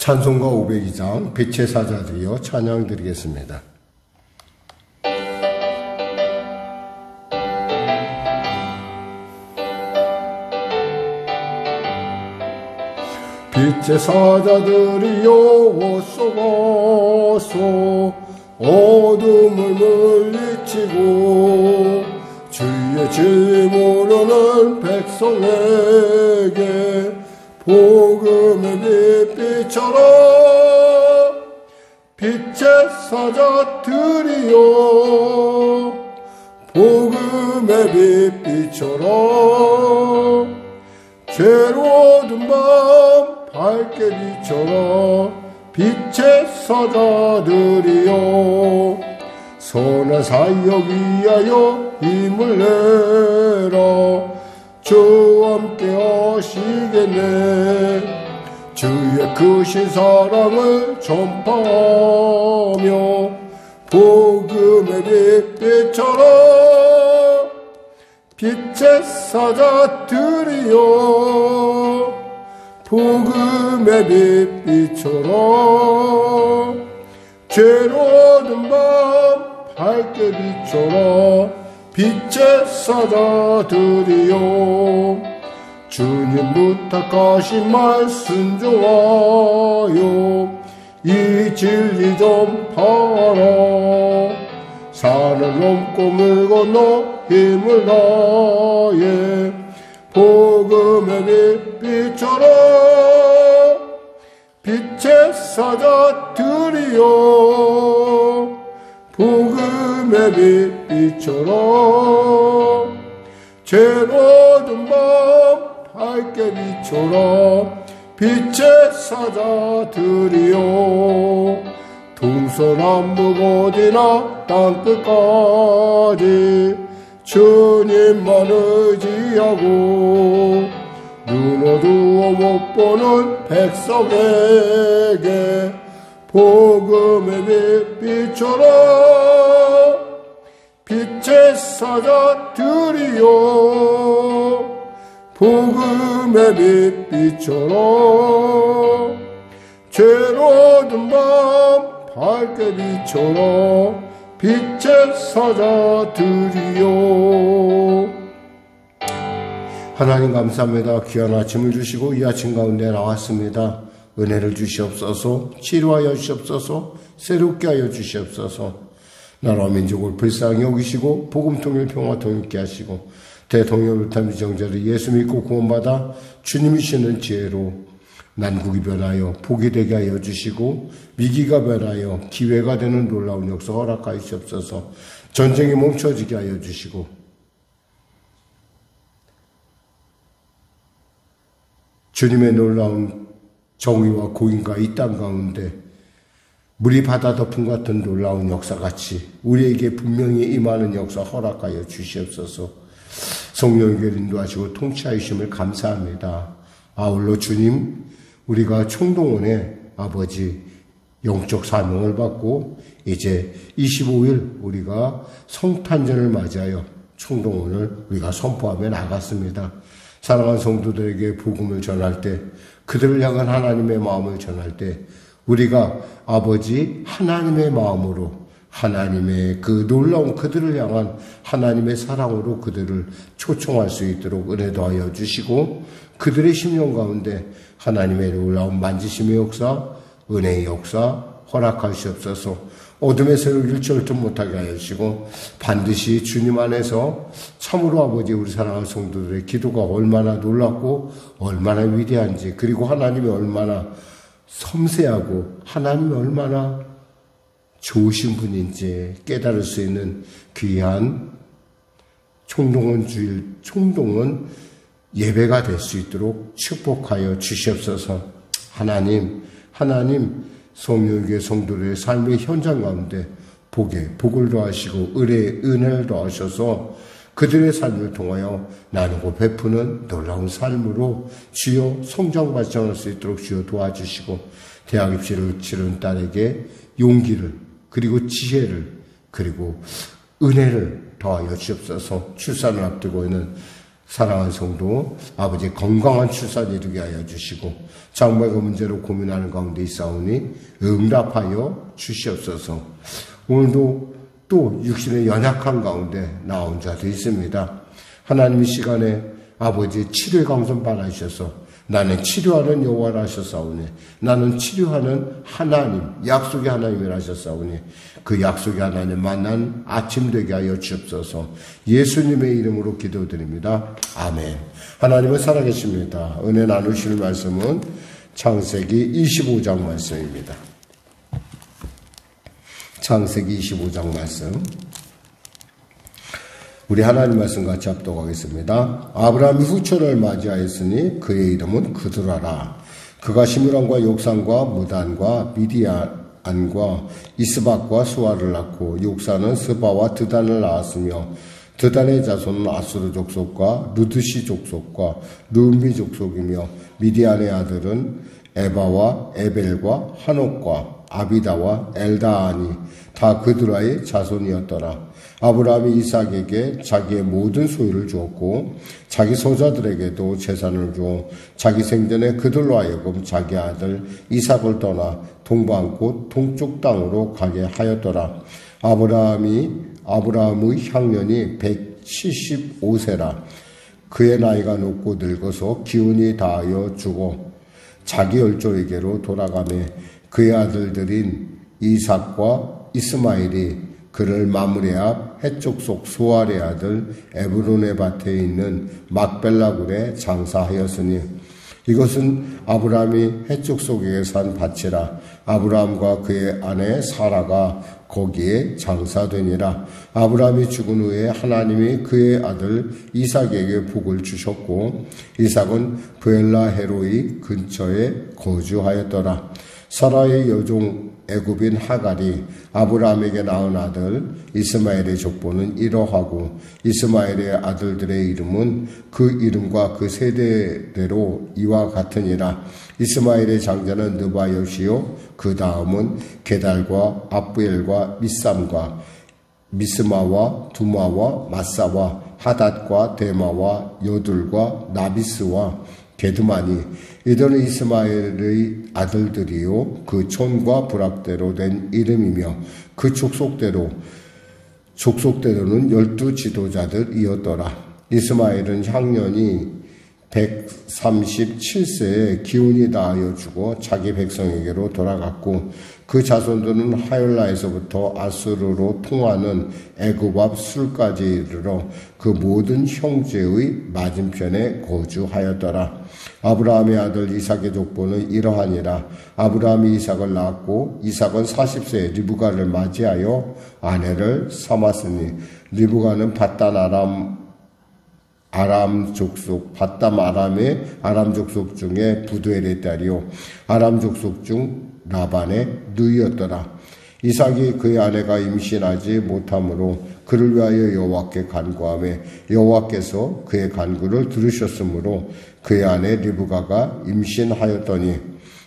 찬송가 502장 빛의 사자들이여 찬양 드리겠습니다. 빛의 사자들이여 어서 어둠을 물리치고 주의 진리 모르는 백성에게 복음의 빛비춰라. 빛의 사자들이여 복음의 빛비춰라. 죄로운 밤 밝게 비춰라. 빛의 사자들이여 선한 사역 위하여 힘을 내라. 주와 함께 하시겠네. 주의 크신 사랑을 전파하며 복음의 빛 비춰라. 빛의 사자들이여 복음의 빛 비춰라. 죄로운 밤 밝게 비춰라. 빛의 사자들이여 주님 부탁하신 말 순종하여 이 진리 전파하라. 산을 넘고 물 건너 힘을 다해 복음의 빛 비춰라. 빛의 사자들이여 복음의 빛 비춰라. 죄로운 밤 밝게 비춰라. 빛의 사자들이여 동서남북 어디나 땅끝까지 주님만 의지하고 눈 어두워 못 보는 백성에게 복음의 빛 비춰라. 빛의 사자들이여 복음의 빛 비춰라. 죄로운 밤 밝게 비춰라. 빛의 사자들이여. 하나님 감사합니다. 귀한 아침을 주시고 이 아침 가운데 나왔습니다. 은혜를 주시옵소서. 치료하여 주시옵소서. 새롭게 하여 주시옵소서. 나라와 민족을 불쌍히 여기시고 복음 통일 평화 통일케 하시고 대통령을 비롯한 미정자를 예수 믿고 구원받아 주님이시는 지혜로 난국이 변하여 복이 되게 하여 주시고 위기가 변하여 기회가 되는 놀라운 역사 허락하여 주시옵소서. 전쟁이 멈춰지게 하여 주시고 주님의 놀라운 정의와 공의가 이 땅 가운데 물이 바다 덮음 같은 놀라운 역사같이 우리에게 분명히 임하는 역사 허락하여 주시옵소서. 성령에게 인도하시고 통치하심을 감사합니다. 아울러 주님, 우리가 총동원의 아버지 영적 사명을 받고 이제 25일 우리가 성탄절을 맞이하여 총동원을 우리가 선포하며 나갔습니다. 사랑하는 성도들에게 복음을 전할 때, 그들을 향한 하나님의 마음을 전할 때 우리가 아버지 하나님의 마음으로, 하나님의 그 놀라운 그들을 향한 하나님의 사랑으로 그들을 초청할 수 있도록 은혜 더하여 주시고 그들의 심령 가운데 하나님의 놀라운 만지심의 역사, 은혜의 역사 허락하시옵소서. 어둠의 세력을 일절도 못하게 하여 주시고 반드시 주님 안에서 참으로 아버지 우리 사랑하는 성도들의 기도가 얼마나 놀랍고 얼마나 위대한지, 그리고 하나님이 얼마나 섬세하고 하나님이 얼마나 좋으신 분인지 깨달을 수 있는 귀한 총동원 주일, 총동원 예배가 될 수 있도록 축복하여 주시옵소서. 하나님 성령의 성도들의 삶의 현장 가운데 복을 더하시고 은혜를 더하셔서 그들의 삶을 통하여 나누고 베푸는 놀라운 삶으로 주여 성장 발전할 수 있도록 주여 도와주시고 대학 입시를 치른 딸에게 용기를 그리고 지혜를 그리고 은혜를 더하여 주옵소서. 출산을 앞두고 있는 사랑하는 성도, 아버지 건강한 출산 이루게 하여 주시고 장모의 문제로 고민하는 가운데 있사오니 응답하여 주시옵소서. 오늘도 또 육신의 연약한 가운데 나온 자도 있습니다. 하나님 이 시간에 아버지 치료의 강선 받아주셔서 나는 치료하는 여호와라 하셨사오니, 나는 치료하는 하나님, 약속의 하나님이라 하셨사오니 그 약속의 하나님 만난 아침 되게 하여 주옵소서. 예수님의 이름으로 기도드립니다. 아멘. 하나님은 살아계십니다. 은혜 나누실 말씀은 창세기 25장 말씀입니다. 창세기 25장 말씀, 우리 하나님 말씀 같이 합독하겠습니다. 아브라함이 후처를 맞이하였으니 그의 이름은 그드라라. 그가 시므론과 욕산과 무단과 미디안과 이스박과 수아를 낳고 욕산은 스바와 드단을 낳았으며 드단의 자손은 아수르 족속과 루드시 족속과 르미 족속이며 미디안의 아들은 에바와 에벨과 한옥과 아비다와 엘다아니 다 그드라의 자손이었더라. 아브라함이 이삭에게 자기의 모든 소유를 주었고 자기 소자들에게도 재산을 주어 자기 생전에 그들로 하여금 자기 아들 이삭을 떠나 동방 곧 동쪽 땅으로 가게 하였더라. 아브라함의 향년이 175세라. 그의 나이가 높고 늙어서 기운이 다하여 죽어 자기 열조에게로 돌아가매 그의 아들들인 이삭과 이스마엘이 그를 마므레 앞 해쪽 속 소알의 아들 에브론의 밭에 있는 막벨라굴에 장사하였으니 이것은 아브라함이 해쪽 속에 산 밭이라. 아브라함과 그의 아내 사라가 거기에 장사되니라. 아브라함이 죽은 후에 하나님이 그의 아들 이삭에게 복을 주셨고 이삭은 브엘라헤로이 근처에 거주하였더라. 사라의 여종 애굽인 하갈이 아브라함에게 낳은 아들 이스마엘의 족보는 이러하고 이스마엘의 아들들의 이름은 그 이름과 그 세대대로 이와 같으니라. 이스마엘의 장자는 느바요시요 그 다음은 게달과 압부엘과 미삼과 미스마와 두마와 마사와 하닷과 데마와 여둘과 나비스와 게드마니 이들은 이스마엘의 아들들이요 그 촌과 부락대로 된 이름이며 그 족속대로는 12 지도자들이었더라. 이스마엘은 향년이 137세에 기운이 다하여 죽어 자기 백성에게로 돌아갔고 그 자손들은 하율라에서부터 아수르로 통하는 애굽 앞 술까지 이르러 그 모든 형제의 맞은편에 거주하였더라. 아브라함의 아들 이삭의 족보는 이러하니라. 아브라함이 이삭을 낳았고 이삭은 40세에 리브가를 맞이하여 아내를 삼았으니 리브가는 밧단 아람 족속, 밧담 아람 족속 중에 부두엘의 딸이요 아람 족속 중 라반의 누이였더라. 이삭이 그의 아내가 임신하지 못하므로 그를 위하여 여호와께 간구하며 여호와께서 그의 간구를 들으셨으므로 그의 아내 리브가가 임신하였더니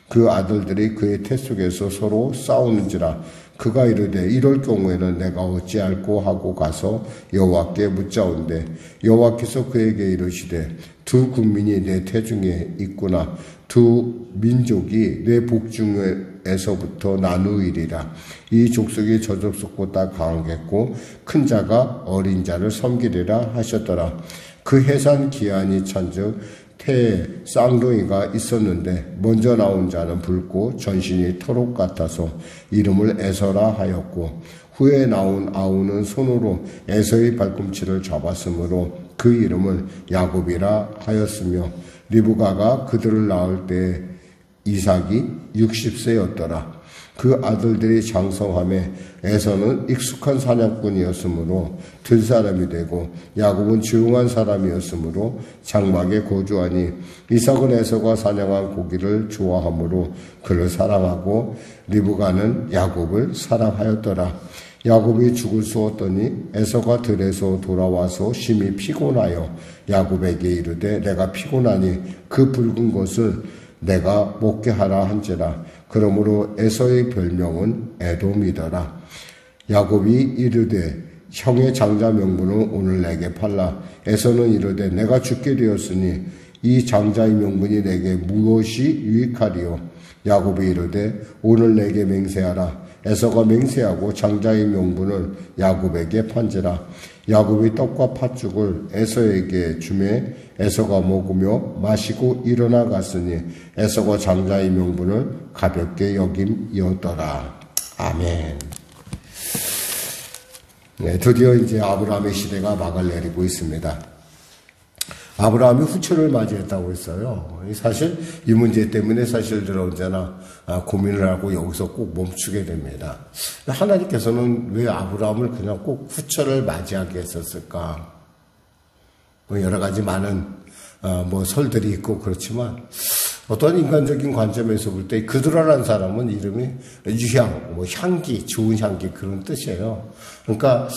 그 아들들이 그의 태 속에서 서로 싸우는지라. 그가 이르되 이럴 경우에는 내가 어찌할꼬 하고 가서 여호와께 묻자온대 여호와께서 그에게 이르시되 두 국민이 내 태중에 있구나. 두 민족이 내 복중에서부터 나누이리라. 이 족속이 저 족속보다 강하겠고 큰 자가 어린 자를 섬기리라 하셨더라. 그 해산 기한이 찬즉 태에 쌍둥이가 있었는데 먼저 나온 자는 붉고 전신이 토록 같아서 이름을 에서라 하였고 후에 나온 아우는 손으로 에서의 발꿈치를 잡았으므로 그 이름을 야곱이라 하였으며 리브가가 그들을 낳을 때 이삭이 60세였더라. 그 아들들이 장성함에 에서는 익숙한 사냥꾼이었으므로 들사람이 되고 야곱은 조용한 사람이었으므로 장막에 거주하니 이삭은 에서가 사냥한 고기를 좋아하므로 그를 사랑하고 리브가는 야곱을 사랑하였더라. 야곱이 죽을 쏘았더니 에서가 들에서 돌아와서 심히 피곤하여 야곱에게 이르되 내가 피곤하니 그 붉은 것을 내가 먹게 하라 한지라. 그러므로 에서의 별명은 에돔이더라. 야곱이 이르되 형의 장자 명분을 오늘 내게 팔라. 에서는 이르되 내가 죽게 되었으니 이 장자의 명분이 내게 무엇이 유익하리요. 야곱이 이르되 오늘 내게 맹세하라. 에서가 맹세하고 장자의 명분을 야곱에게 판지라. 야곱이 떡과 팥죽을 에서에게 주매 에서가 먹으며 마시고 일어나 갔으니 에서가 장자의 명분을 가볍게 여김이었더라. 아멘. 네, 드디어 이제 아브라함의 시대가 막을 내리고 있습니다. 아브라함이 후처를 맞이했다고 했어요. 사실 이 문제 때문에 사실 제가 언제나 고민을 하고 여기서 꼭 멈추게 됩니다. 하나님께서는 왜 아브라함을 그냥 꼭 후처를 맞이하게 했었을까? 여러 가지 많은 설들이 있고 그렇지만 어떤 인간적인 관점에서 볼 때 그드라라는 사람은 이름이 유향, 향기, 좋은 향기 그런 뜻이에요. 그러니까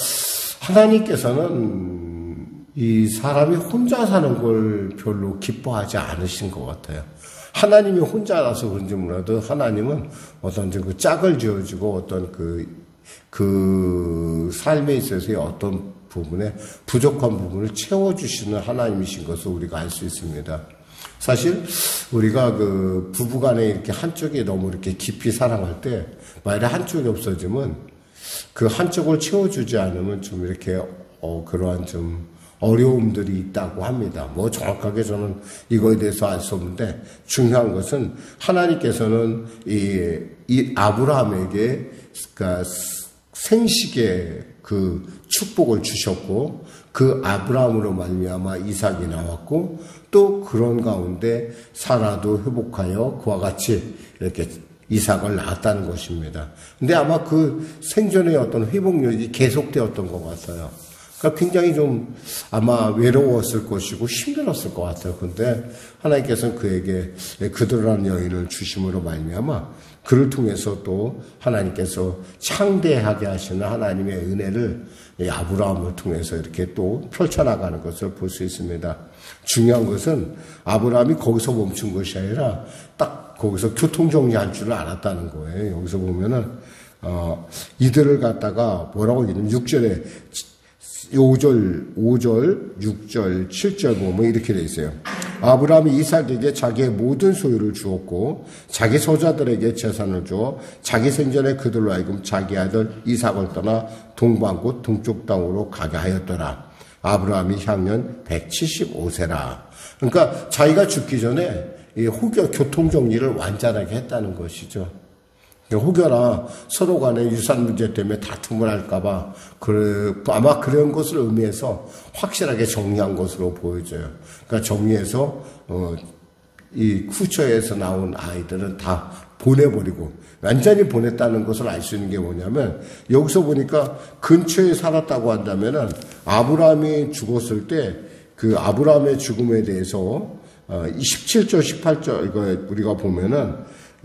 하나님께서는 이 사람이 혼자 사는 걸 별로 기뻐하지 않으신 것 같아요. 하나님이 혼자라서 그런지 몰라도 하나님은 어떤 그 짝을 지어주고 어떤 그 삶에 있어서의 어떤 부분에 부족한 부분을 채워주시는 하나님이신 것을 우리가 알 수 있습니다. 사실 우리가 그 부부간에 이렇게 한쪽이 너무 이렇게 깊이 사랑할 때 만약에 한쪽이 없어지면 그 한쪽을 채워주지 않으면 좀 이렇게 그러한 좀 어려움들이 있다고 합니다. 정확하게 저는 이거에 대해서 알 수 없는데 중요한 것은 하나님께서는 이 아브라함에게 그러니까 생식의 그 축복을 주셨고 그 아브라함으로 말미암아 이삭이 나왔고 또 그런 가운데 사라도 회복하여 그와 같이 이렇게 이삭을 낳았다는 것입니다. 근데 아마 그 생존의 어떤 회복력이 계속되었던 것 같아요. 그러니까 굉장히 좀 아마 외로웠을 것이고 힘들었을 것 같아요. 근데 하나님께서는 그에게 그드라는 여인을 주심으로 말미암아 그를 통해서 또 하나님께서 창대하게 하시는 하나님의 은혜를 아브라함을 통해서 이렇게 또 펼쳐나가는 것을 볼 수 있습니다. 중요한 것은 아브라함이 거기서 멈춘 것이 아니라 딱 거기서 교통정리할 줄을 알았다는 거예요. 여기서 보면은 이들을 갖다가 뭐라고 얘기하냐면 6절에 5절, 6절, 7절 보면 이렇게 돼 있어요. 아브라함이 이삭에게 자기의 모든 소유를 주었고 자기 소자들에게 재산을 주어 자기 생전에 그들로 하여금 자기 아들 이삭을 떠나 동방곳 동쪽 땅으로 가게 하였더라. 아브라함이 향년 175세라. 그러니까 자기가 죽기 전에 이 혹여 교통정리를 완전하게 했다는 것이죠. 혹여나 서로 간에 유산 문제 때문에 다툼을 할까봐 아마 그런 것을 의미해서 확실하게 정리한 것으로 보여져요. 그러니까 정리해서 이 후처에서 나온 아이들은 다 보내버리고 완전히 보냈다는 것을 알 수 있는 게 뭐냐면 여기서 보니까 근처에 살았다고 한다면은 아브라함이 죽었을 때 그 아브라함의 죽음에 대해서 17절, 18절 이거 우리가 보면은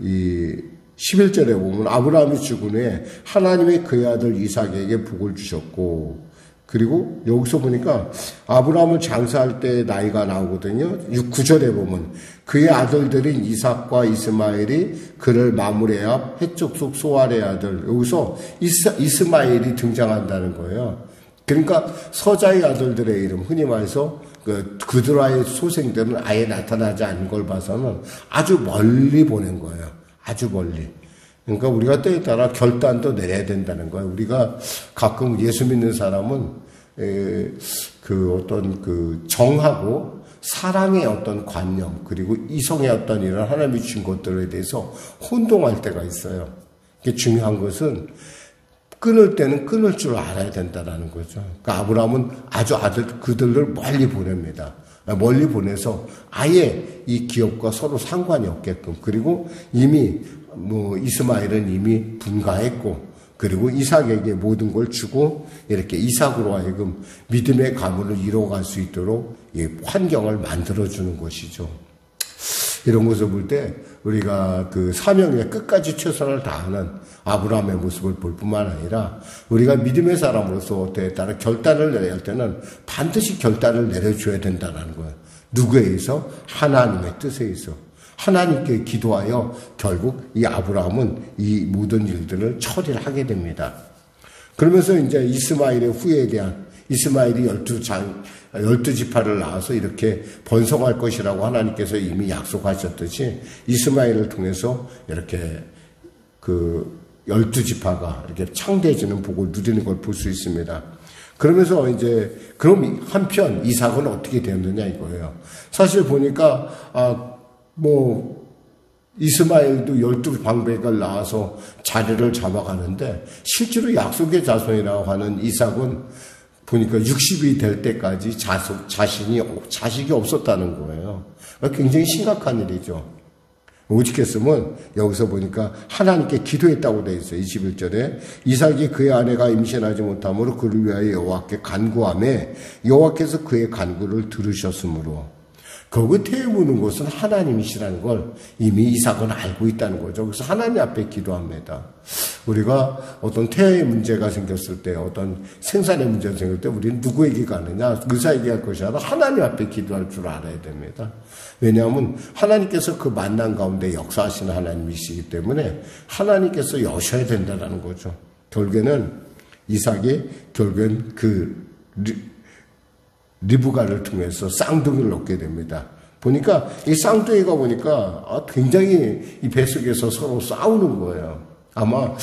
이 11절에 보면 아브라함이 죽은 후에 하나님이 그의 아들 이삭에게 복을 주셨고 그리고 여기서 보니까 아브라함을 장사할 때 나이가 나오거든요. 9절에 보면 그의 아들들인 이삭과 이스마엘이 그를 마므레압 해족속 소알의 아들 여기서 이스마엘이 등장한다는 거예요. 그러니까 서자의 아들들의 이름 흔히 말해서 그드라의 소생들은 아예 나타나지 않은 걸 봐서는 아주 멀리 보낸 거예요. 아주 멀리. 그러니까 우리가 때에 따라 결단도 내려야 된다는 거예요. 우리가 가끔 예수 믿는 사람은 그 어떤 그 정하고 사랑의 어떤 관념 그리고 이성의 어떤 이런 하나님이 주신 것들에 대해서 혼동할 때가 있어요. 이게 중요한 것은 끊을 때는 끊을 줄 알아야 된다는 거죠. 그러니까 아브라함은 아주 그들을 멀리 보냅니다. 멀리 보내서 아예 이 기업과 서로 상관이 없게끔 그리고 이미 이스마엘은 이미 분가했고 그리고 이삭에게 모든 걸 주고 이렇게 이삭으로 하여금 믿음의 가문을 이루어갈 수 있도록 이 환경을 만들어주는 것이죠. 이런 것을 볼 때 우리가 그 사명에 끝까지 최선을 다하는 아브라함의 모습을 볼 뿐만 아니라 우리가 믿음의 사람으로서 때에 따라 결단을 내려야 할 때는 반드시 결단을 내려줘야 된다는 거예요. 누구에 의해서? 하나님의 뜻에 의해서. 하나님께 기도하여 결국 이 아브라함은 이 모든 일들을 처리를 하게 됩니다. 그러면서 이제 이스마엘의 후예에 대한 이스마엘이 12지파를 낳아서 이렇게 번성할 것이라고 하나님께서 이미 약속하셨듯이 이스마엘을 통해서 이렇게 그 12지파가 이렇게 창대해지는 복을 누리는 걸 볼 수 있습니다. 그러면서 이제 그럼 한편 이삭은 어떻게 되었느냐 이거예요. 사실 보니까 이스마엘도 12방백을 낳아서 자리를 잡아가는데 실제로 약속의 자손이라고 하는 이삭은 보니까 60이 될 때까지 자식이 없었다는 거예요. 굉장히 심각한 일이죠. 오직했으면 여기서 보니까 하나님께 기도했다고 되어 있어요. 21절에 이삭이 그의 아내가 임신하지 못함으로 그를 위하여 여호와께 간구하매 여호와께서 그의 간구를 들으셨으므로 거기 태우는 것은 하나님이시라는 걸 이미 이삭은 알고 있다는 거죠. 그래서 하나님 앞에 기도합니다. 우리가 어떤 태아의 문제가 생겼을 때, 어떤 생산의 문제가 생겼을 때 우리는 누구에게 가느냐? 의사에게 갈 것이 아니라 하나님 앞에 기도할 줄 알아야 됩니다. 왜냐하면 하나님께서 그 만남 가운데 역사하시는 하나님이시기 때문에 하나님께서 여셔야 된다는 거죠. 결국에는 이삭이 그 리브가를 통해서 쌍둥이를 얻게 됩니다. 보니까 이 쌍둥이가 보니까 굉장히 이 뱃속에서 서로 싸우는 거예요. 아마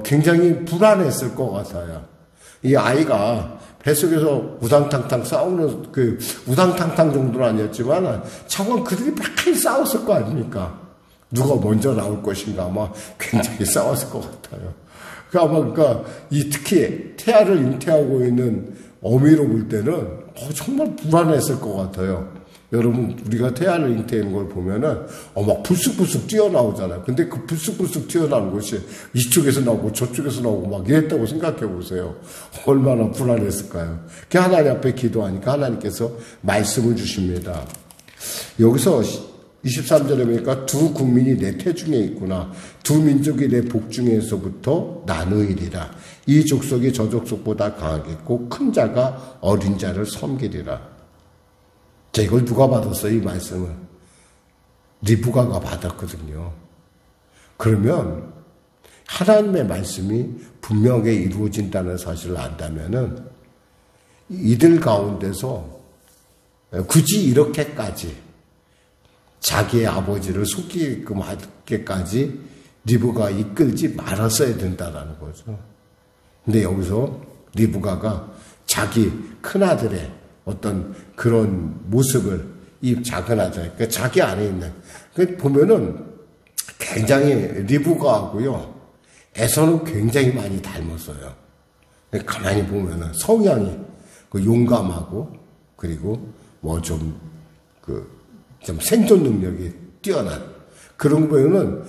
굉장히 불안했을 것 같아요. 이 아이가 뱃속에서 우당탕탕 싸우는 그 우당탕탕 정도는 아니었지만 차원 그들이 많이 싸웠을 거 아닙니까? 누가 먼저 나올 것인가 아마 굉장히 싸웠을 것 같아요. 그러니까 특히 태아를 잉태하고 있는 어미로 볼 때는 정말 불안했을 것 같아요. 여러분 우리가 태아를 잉태하는 걸 보면은 막 불쑥불쑥 튀어나오잖아요. 근데 그 불쑥불쑥 튀어나오는 것이 이쪽에서 나오고 저쪽에서 나오고 막 이랬다고 생각해 보세요. 얼마나 불안했을까요? 그 하나님 앞에 기도하니까 하나님께서 말씀을 주십니다. 여기서 23절에 보니까 두 국민이 내 태중에 있구나. 두 민족이 내 복중에서부터 나누이리라. 이 족속이 저 족속보다 강하겠고 큰 자가 어린 자를 섬기리라. 자, 이걸 누가 받았어요? 이 말씀을. 리브가가 받았거든요. 그러면 하나님의 말씀이 분명하게 이루어진다는 사실을 안다면은 이들 가운데서 굳이 이렇게까지 자기의 아버지를 속이게끔 하게까지 리브가 이끌지 말았어야 된다는 거죠. 근데 여기서 리브가가 자기 큰아들의 어떤 그런 모습을 이 작은 아들, 그러니까 자기 안에 있는, 보면은 굉장히 리브가하고요, 에서는 굉장히 많이 닮았어요. 가만히 보면은 성향이 용감하고 그리고 좀 생존 능력이 뛰어난 그런 거 보면은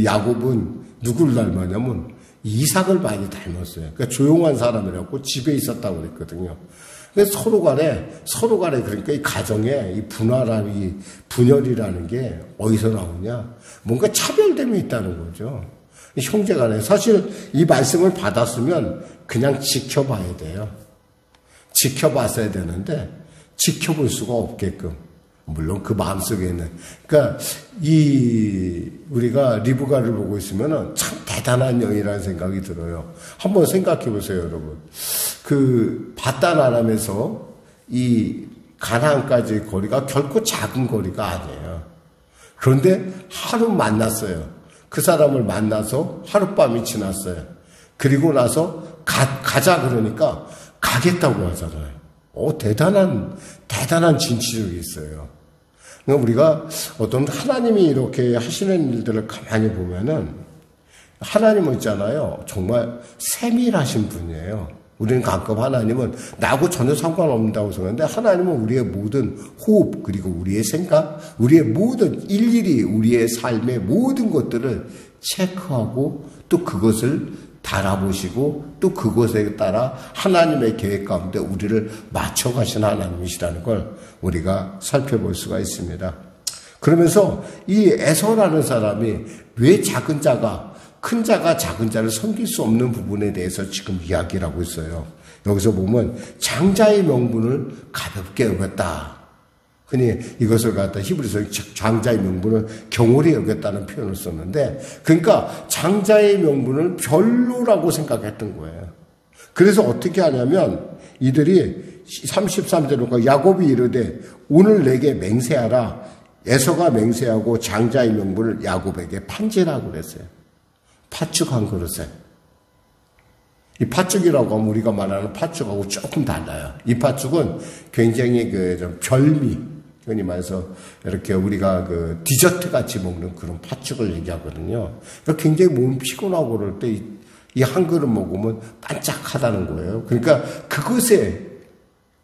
야곱은 누구를 닮았냐면 이삭을 많이 닮았어요. 그러니까 조용한 사람이라고 집에 있었다고 그랬거든요. 그래서 서로 간에 그러니까 이 가정에 이 분열이라는 게 어디서 나오냐? 뭔가 차별됨이 있다는 거죠. 형제 간에 사실 이 말씀을 받았으면 그냥 지켜봐야 돼요. 지켜봤어야 되는데 지켜볼 수가 없게끔. 물론 그 마음속에 있는, 그러니까 우리가 리브가를 보고 있으면은 참 대단한 영이라는 생각이 들어요. 한번 생각해 보세요, 여러분. 바단 아람에서 이 가나안까지의 거리가 결코 작은 거리가 아니에요. 그런데 하루 만났어요. 그 사람을 만나서 하룻밤이 지났어요. 그리고 나서 가자 그러니까 가겠다고 하잖아요. 대단한 진취력이 있어요. 그러니까 우리가 어떤 하나님이 이렇게 하시는 일들을 가만히 보면은 하나님은 있잖아요. 정말 세밀하신 분이에요. 우리는 가끔 하나님은 나하고 전혀 상관없다고 생각하는데 하나님은 우리의 모든 호흡 그리고 우리의 생각, 우리의 모든 일일이 우리의 삶의 모든 것들을 체크하고 또 그것을 달아보시고 또 그것에 따라 하나님의 계획 가운데 우리를 맞춰가신 하나님이시라는 걸 우리가 살펴볼 수가 있습니다. 그러면서 이 에서라는 사람이 왜 작은 자가 큰 자가 작은 자를 섬길 수 없는 부분에 대해서 지금 이야기를 하고 있어요. 여기서 보면 장자의 명분을 가볍게 여겼다. 흔히 이것을 갖다 히브리서 장자의 명분을 경홀히 여겼다는 표현을 썼는데, 그러니까 장자의 명분을 별로라고 생각했던 거예요. 그래서 어떻게 하냐면 이들이 33절로 야곱이 이르되 오늘 내게 맹세하라. 에서가 맹세하고 장자의 명분을 야곱에게 판지라고 그랬어요. 팥죽한 그릇에. 이 팥죽이라고 하면 우리가 말하는 팥죽하고 조금 달라요. 이 팥죽은 굉장히 좀 별미, 흔히 말해서 이렇게 우리가 디저트 같이 먹는 그런 팥죽을 얘기하거든요. 그러니까 굉장히 몸 피곤하고 그럴 때 이 한 그릇 먹으면 반짝하다는 거예요. 그러니까 그것에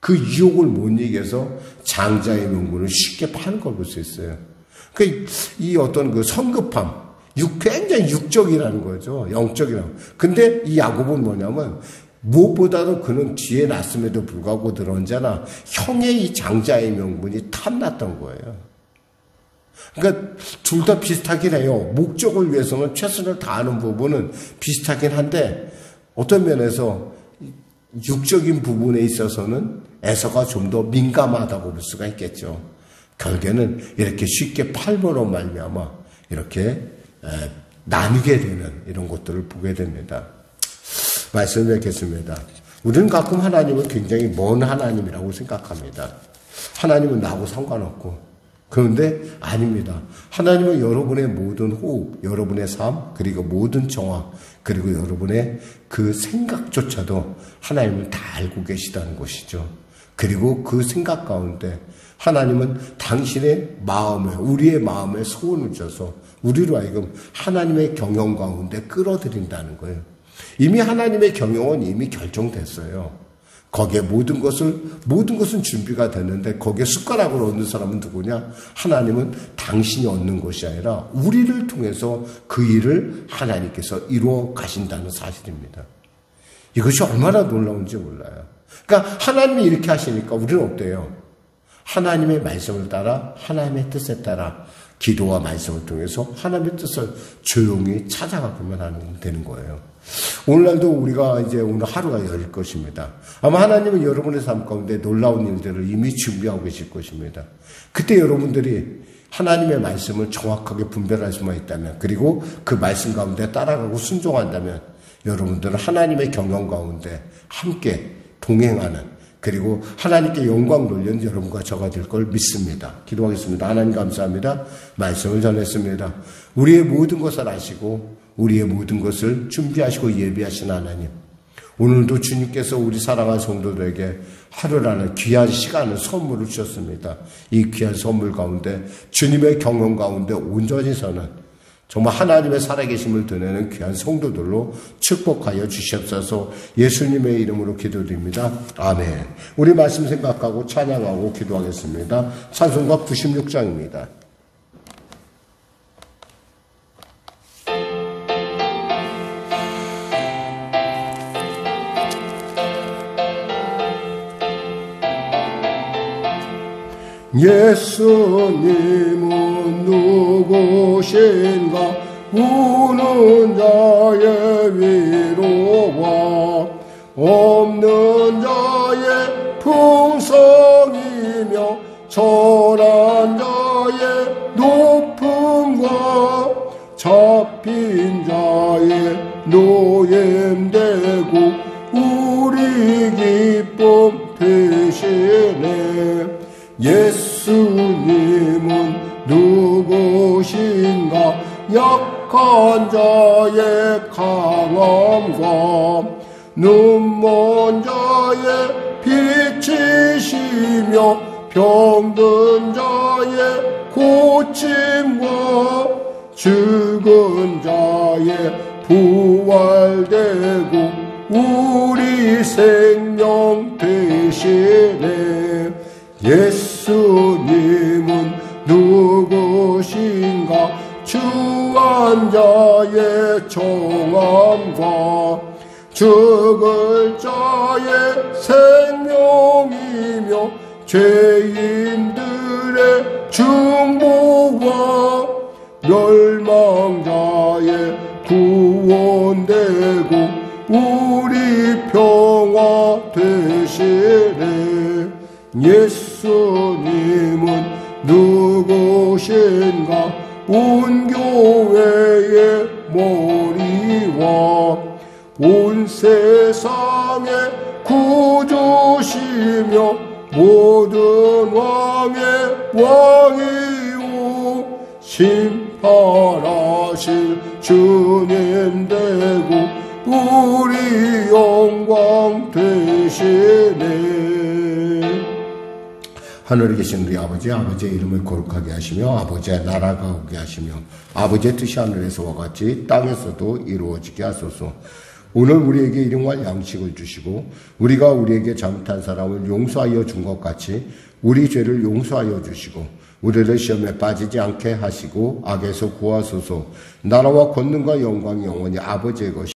그 유혹을 못 이겨서 장자의 명분을 쉽게 파는 걸 볼 수 있어요. 그러니까 이 어떤 성급함, 굉장히 육적이라는 거죠. 영적이라고. 근데 이 야곱은 뭐냐면 무엇보다도 그는 뒤에 났음에도 불구하고 언제나 형의 이 장자의 명분이 탐났던 거예요. 그러니까 둘 다 비슷하긴 해요. 목적을 위해서는 최선을 다하는 부분은 비슷하긴 한데 어떤 면에서 육적인 부분에 있어서는 에서가 좀 더 민감하다고 볼 수가 있겠죠. 결국에는 이렇게 쉽게 팔므로 말미암아 이렇게 나누게 되는 이런 것들을 보게 됩니다. 말씀을 뵙겠습니다. 우리는 가끔 하나님은 굉장히 먼 하나님이라고 생각합니다. 하나님은 나하고 상관없고. 그런데 아닙니다. 하나님은 여러분의 모든 호흡, 여러분의 삶, 그리고 모든 정황, 그리고 여러분의 그 생각조차도 하나님은 다 알고 계시다는 것이죠. 그리고 그 생각 가운데 하나님은 당신의 마음에, 우리의 마음에 소원을 줘서 우리로 하여금 하나님의 경영 가운데 끌어들인다는 거예요. 이미 하나님의 경영은 이미 결정됐어요. 거기에 모든 것은 준비가 됐는데 거기에 숟가락을 얻는 사람은 누구냐? 하나님은 당신이 얻는 것이 아니라 우리를 통해서 그 일을 하나님께서 이루어 가신다는 사실입니다. 이것이 얼마나 놀라운지 몰라요. 그러니까 하나님이 이렇게 하시니까 우리는 어때요? 하나님의 말씀을 따라 하나님의 뜻에 따라 기도와 말씀을 통해서 하나님의 뜻을 조용히 찾아가기만 되는 거예요. 오늘날도 우리가 이제 오늘 하루가 열릴 것입니다. 아마 하나님은 여러분의 삶 가운데 놀라운 일들을 이미 준비하고 계실 것입니다. 그때 여러분들이 하나님의 말씀을 정확하게 분별할 수만 있다면, 그리고 그 말씀 가운데 따라가고 순종한다면 여러분들은 하나님의 경영 가운데 함께 동행하는, 그리고 하나님께 영광 돌리는 여러분과 저가 될 걸 믿습니다. 기도하겠습니다. 하나님 감사합니다. 말씀을 전했습니다. 우리의 모든 것을 아시고 우리의 모든 것을 준비하시고 예비하신 하나님, 오늘도 주님께서 우리 사랑하는 성도들에게 하루라는 귀한 시간을 선물을 주셨습니다. 이 귀한 선물 가운데 주님의 경험 가운데 온전히 서는 정말 하나님의 살아계심을 드러내는 귀한 성도들로 축복하여 주시옵소서. 예수님의 이름으로 기도드립니다. 아멘. 우리 말씀 생각하고 찬양하고 기도하겠습니다. 찬송가 96장입니다. 예수님은 누구신가? 우는 자의 위로와 없는 자의 풍성이며 천한 자의 높음과 잡힌 자의 노염되고 우리 기쁨 되시네. 예수님은 누구신가? 약한 자의 강함과 눈먼 자의 빛이시며 병든 자의 고침과 죽은 자의 부활되고 우리 생명 되시네. 예수님은 누구신가? 주한 자의 정함과 죽을 자의 생명이며 죄인들의 중보와 멸망자의 구원되고 우리 평화 되시네. 예수님은 온 세상의 구주시며 모든 왕의 왕이요 심판하실 주님 되고 우리 영광 되시네. 하늘에 계신 우리 아버지, 아버지의 이름을 거룩하게 하시며 아버지의 나라가 오게 하시며 아버지의 뜻이 하늘에서와 같이 땅에서도 이루어지게 하소서. 오늘 우리에게 일용할 양식을 주시고 우리가 우리에게 잘못한 사람을 용서하여 준 것 같이 우리 죄를 용서하여 주시고 우리를 시험에 빠지지 않게 하시고 악에서 구하소서. 나라와 권능과 영광이 영원히 아버지의 것이